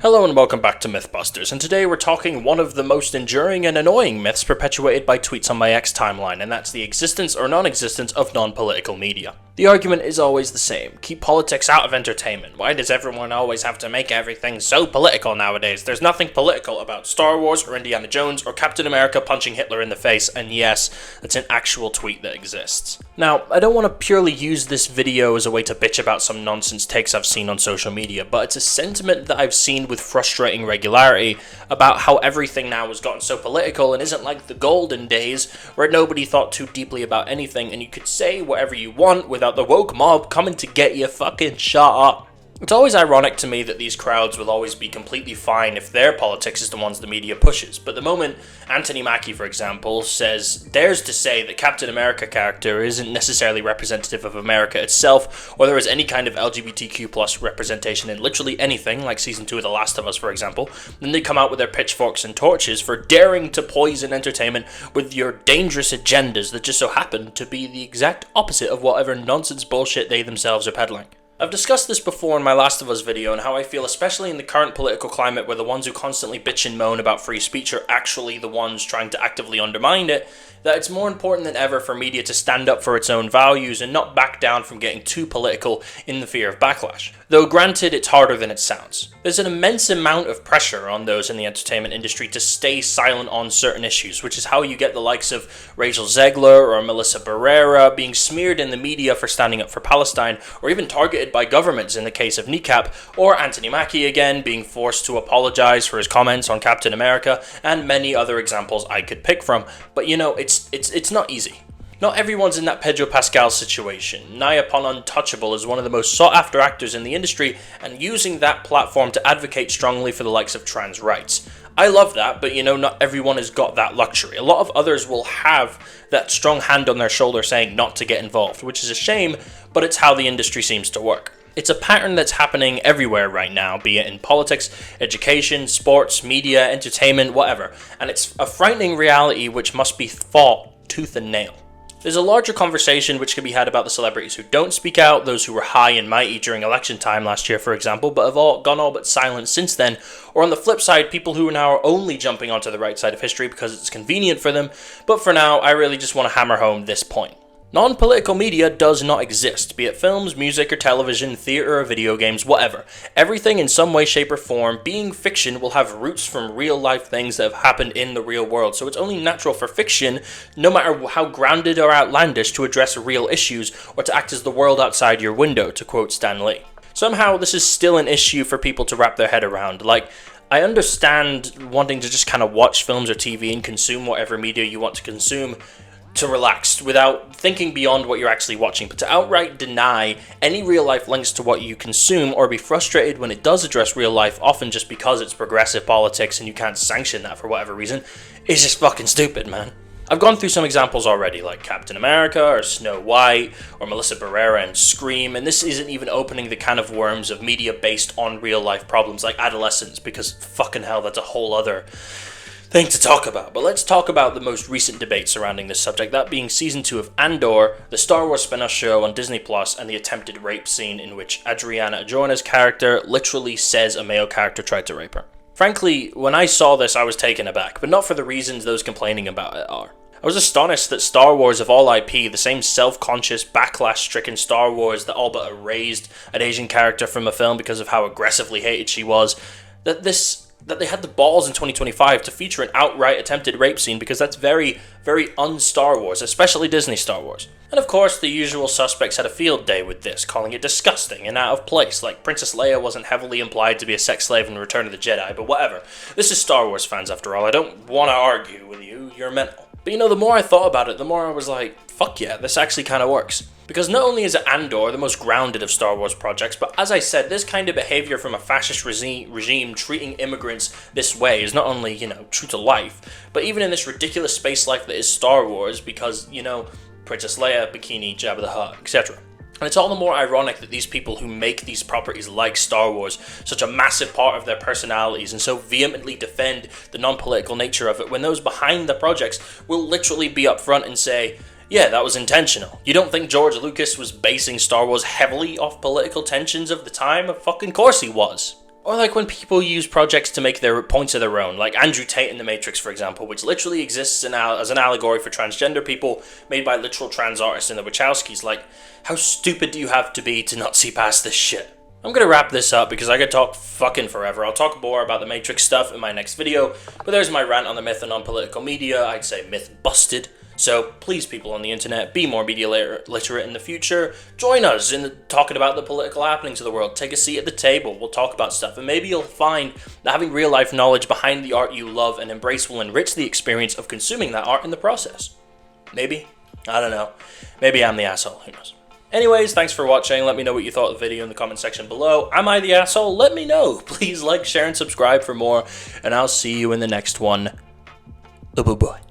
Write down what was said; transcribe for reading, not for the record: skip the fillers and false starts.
Hello and welcome back to Mythbusters, and today we're talking one of the most enduring and annoying myths perpetuated by tweets on my X timeline, and that's the existence or non-existence of non-political media. The argument is always the same: keep politics out of entertainment. Why does everyone always have to make everything so political nowadays? There's nothing political about Star Wars or Indiana Jones or Captain America punching Hitler in the face, and yes, that's an actual tweet that exists. Now, I don't want to purely use this video as a way to bitch about some nonsense takes I've seen on social media, but it's a sentiment that I've seen with frustrating regularity about how everything now has gotten so political and isn't like the golden days where nobody thought too deeply about anything and you could say whatever you want without the woke mob coming to get you fucking shut up. It's always ironic to me that these crowds will always be completely fine if their politics is the ones the media pushes, but the moment Anthony Mackie, for example, dares to say that Captain America character isn't necessarily representative of America itself, or there is any kind of LGBTQ plus representation in literally anything, like Season 2 of The Last of Us, for example, then they come out with their pitchforks and torches for daring to poison entertainment with your dangerous agendas that just so happen to be the exact opposite of whatever nonsense bullshit they themselves are peddling. I've discussed this before in my Last of Us video and how I feel, especially in the current political climate where the ones who constantly bitch and moan about free speech are actually the ones trying to actively undermine it, that it's more important than ever for media to stand up for its own values and not back down from getting too political in the fear of backlash. Though granted, it's harder than it sounds. There's an immense amount of pressure on those in the entertainment industry to stay silent on certain issues, which is how you get the likes of Rachel Zegler or Melissa Barrera being smeared in the media for standing up for Palestine, or even targeted by governments in the case of Kneecap, or Anthony Mackie again being forced to apologize for his comments on Captain America, and many other examples I could pick from. But you know, it's not easy. Not everyone's in that Pedro Pascal situation. Nigh upon untouchable is one of the most sought-after actors in the industry, and using that platform to advocate strongly for the likes of trans rights. I love that, but you know, not everyone has got that luxury. A lot of others will have that strong hand on their shoulder saying not to get involved, which is a shame, but it's how the industry seems to work. It's a pattern that's happening everywhere right now, be it in politics, education, sports, media, entertainment, whatever, and it's a frightening reality which must be fought tooth and nail. There's a larger conversation which can be had about the celebrities who don't speak out, those who were high and mighty during election time last year, for example, but have all gone all but silent since then, or on the flip side, people who are now only jumping onto the right side of history because it's convenient for them, but for now, I really just want to hammer home this point. Non-political media does not exist, be it films, music, or television, theater, or video games, whatever. Everything in some way, shape, or form, being fiction, will have roots from real-life things that have happened in the real world, so it's only natural for fiction, no matter how grounded or outlandish, to address real issues, or to act as the world outside your window, to quote Stan Lee. Somehow, this is still an issue for people to wrap their head around. Like, I understand wanting to just kind of watch films or TV and consume whatever media you want to consume, to relax without thinking beyond what you're actually watching, but to outright deny any real life links to what you consume or be frustrated when it does address real life, often just because it's progressive politics and you can't sanction that for whatever reason, is just fucking stupid, man. I've gone through some examples already, like Captain America, or Snow White, or Melissa Barrera and Scream, and this isn't even opening the can of worms of media based on real life problems like adolescence, because fucking hell, that's a whole other thing to talk about. But let's talk about the most recent debate surrounding this subject, that being Season 2 of Andor, the Star Wars spin-off show on Disney+, and the attempted rape scene in which Adriana Arjona's character literally says a male character tried to rape her. Frankly, when I saw this, I was taken aback, but not for the reasons those complaining about it are. I was astonished that Star Wars of all IP, the same self-conscious, backlash-stricken Star Wars that all but erased an Asian character from a film because of how aggressively hated she was, that they had the balls in 2025 to feature an outright attempted rape scene, because that's very, very un-Star Wars, especially Disney Star Wars. And of course, the usual suspects had a field day with this, calling it disgusting and out of place, like Princess Leia wasn't heavily implied to be a sex slave in Return of the Jedi, but whatever. This is Star Wars fans after all, I don't want to argue with you, you're mental. But you know, the more I thought about it, the more I was like, fuck yeah, this actually kind of works. Because not only is it Andor, the most grounded of Star Wars projects, but as I said, this kind of behavior from a fascist regime treating immigrants this way is not only, you know, true to life, but even in this ridiculous space life that is Star Wars, because, you know, Princess Leia, Bikini, Jabba the Hutt, etc. And it's all the more ironic that these people who make these properties like Star Wars such a massive part of their personalities and so vehemently defend the non-political nature of it, when those behind the projects will literally be upfront and say, yeah, that was intentional. You don't think George Lucas was basing Star Wars heavily off political tensions of the time? Of fucking course he was. Or like when people use projects to make their points of their own, like Andrew Tate in The Matrix, for example, which literally exists as an allegory for transgender people, made by literal trans artists in the Wachowskis. Like, how stupid do you have to be to not see past this shit? I'm gonna wrap this up because I could talk fucking forever. I'll talk more about the Matrix stuff in my next video, but there's my rant on the myth of non-political media. I'd say myth busted. So please, people on the internet, be more media literate in the future. Join us in talking about the political happenings of the world. Take a seat at the table. We'll talk about stuff, and maybe you'll find that having real life knowledge behind the art you love and embrace will enrich the experience of consuming that art in the process. Maybe? I don't know. Maybe I'm the asshole. Who knows? Anyways, thanks for watching. Let me know what you thought of the video in the comment section below. Am I the asshole? Let me know. Please like, share, and subscribe for more, and I'll see you in the next one. Bye-bye.